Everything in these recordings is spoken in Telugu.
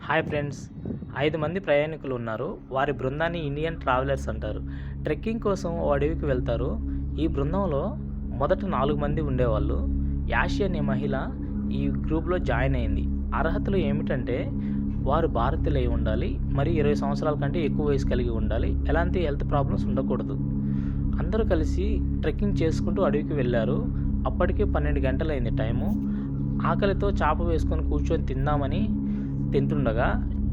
హాయ్ ఫ్రెండ్స్, 5 మంది ప్రయాణికులు ఉన్నారు. వారి బృందాన్ని ఇండియన్ ట్రావెలర్స్ అంటారు. ట్రెక్కింగ్ కోసం ఓ అడవికి వెళ్తారు. ఈ బృందంలో మొదట 4 మంది ఉండేవాళ్ళు. యాషి అనే మహిళ ఈ గ్రూప్లో జాయిన్ అయింది. అర్హతలు ఏమిటంటే వారు భారతీయులై ఉండాలి, మరి 20 సంవత్సరాల కంటే ఎక్కువ వయసు కలిగి ఉండాలి, ఎలాంటి హెల్త్ ప్రాబ్లమ్స్ ఉండకూడదు. అందరూ కలిసి ట్రెక్కింగ్ చేసుకుంటూ అడవికి వెళ్ళారు. అప్పటికే 12 గంటలైంది టైము. ఆకలితో చాప వేసుకొని కూర్చొని తిందామని తింటుండగా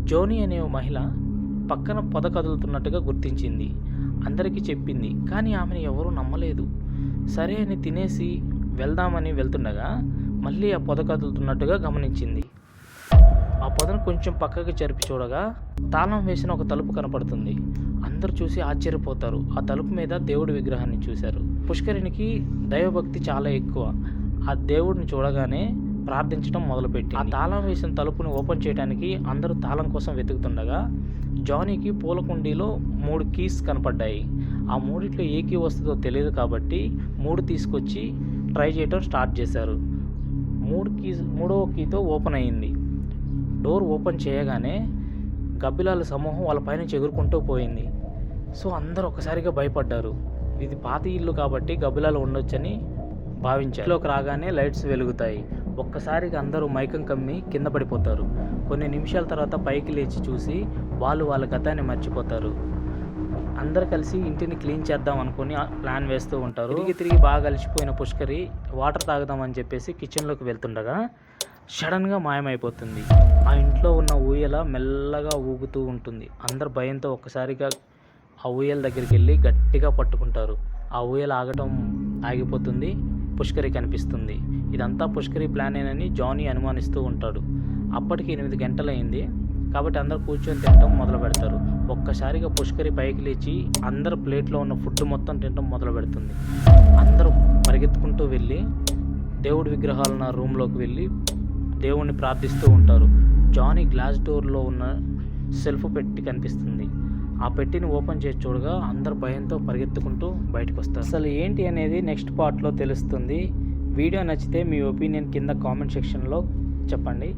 జోనీ అనే మహిళ పక్కన పొద కదులుతున్నట్టుగా గుర్తించింది. అందరికీ చెప్పింది, కానీ ఆమెను ఎవరూ నమ్మలేదు. సరే అని తినేసి వెళ్దామని వెళ్తుండగా మళ్ళీ ఆ పొద కదులుతున్నట్టుగా గమనించింది. ఆ పొదను కొంచెం పక్కకి జరిపి చూడగా తాళం వేసిన ఒక తలుపు కనపడుతుంది. అందరూ చూసి ఆశ్చర్యపోతారు. ఆ తలుపు మీద దేవుడి విగ్రహాన్ని చూశారు. పుష్కరిణికి దైవభక్తి చాలా ఎక్కువ. ఆ దేవుడిని చూడగానే ప్రార్థించడం మొదలుపెట్టి ఆ తాళం వేసిన తలుపుని ఓపెన్ చేయడానికి అందరూ తాళం కోసం వెతుకుతుండగా జానీకి పూల కుండీలో 3 కీస్ కనపడ్డాయి. ఆ మూడిట్లో ఏ కీ వస్తుందో తెలియదు కాబట్టి 3 తీసుకొచ్చి ట్రై చేయడం స్టార్ట్ చేశారు. 3వ కీతో ఓపెన్ అయ్యింది. డోర్ ఓపెన్ చేయగానే గబ్బిలాల సమూహం వాళ్ళ పైనుంచి ఎగురుకుంటూ పోయింది. సో అందరూ ఒకసారిగా భయపడ్డారు. ఇది పాత ఇల్లు కాబట్టి గబ్బిలాలు ఉండొచ్చని భావించారు. ఇంట్లోకి రాగానే లైట్స్ వెలుగుతాయి. ఒక్కసారిగా అందరూ మైకం కమ్మి కింద పడిపోతారు. కొన్ని నిమిషాల తర్వాత పైకి లేచి చూసి వాళ్ళ గతాన్ని మర్చిపోతారు. అందరు కలిసి ఇంటిని క్లీన్ చేద్దాం అనుకుని ప్లాన్ వేస్తూ ఉంటారు. తిరిగి బాగా అలసిపోయిన పుష్కరి వాటర్ తాగుదామని చెప్పేసి కిచెన్లోకి వెళ్తుండగా సడన్గా మాయమైపోతుంది. ఆ ఇంట్లో ఉన్న ఊయల మెల్లగా ఊగుతూ ఉంటుంది. అందరు భయంతో ఒక్కసారిగా ఆ ఊయల దగ్గరికి వెళ్ళి గట్టిగా పట్టుకుంటారు. ఆ ఊయల ఆగిపోతుంది. పుష్కరి కనిపిస్తుంది. ఇదంతా పుష్కరి ప్లానేనని జానీ అనుమానిస్తూ ఉంటాడు. అప్పటికి 8 గంటలైంది కాబట్టి అందరూ కూర్చొని తినడం మొదలు పెడతారు. ఒక్కసారిగా పుష్కరి పైకి లేచి అందరు ప్లేట్లో ఉన్న ఫుడ్ మొత్తం తినడం మొదలు పెడుతుంది. అందరూ పరిగెత్తుకుంటూ వెళ్ళి దేవుడి విగ్రహాలున్న రూమ్లోకి వెళ్ళి దేవుణ్ణి ప్రార్థిస్తూ ఉంటారు. జానీ గ్లాస్ డోర్లో ఉన్న సెల్ఫ్ పెట్టి కనిపిస్తుంది. ఆ పెట్టిని ఓపెన్ చేసి చూడగా అందరు భయంతో పరిగెత్తుకుంటూ బయటకు వస్తారు. అసలు ఏంటి అనేది నెక్స్ట్ పార్ట్లో తెలుస్తుంది. వీడియో నచ్చితే మీ ఒపీనియన్ కింద కామెంట్ సెక్షన్లో చెప్పండి.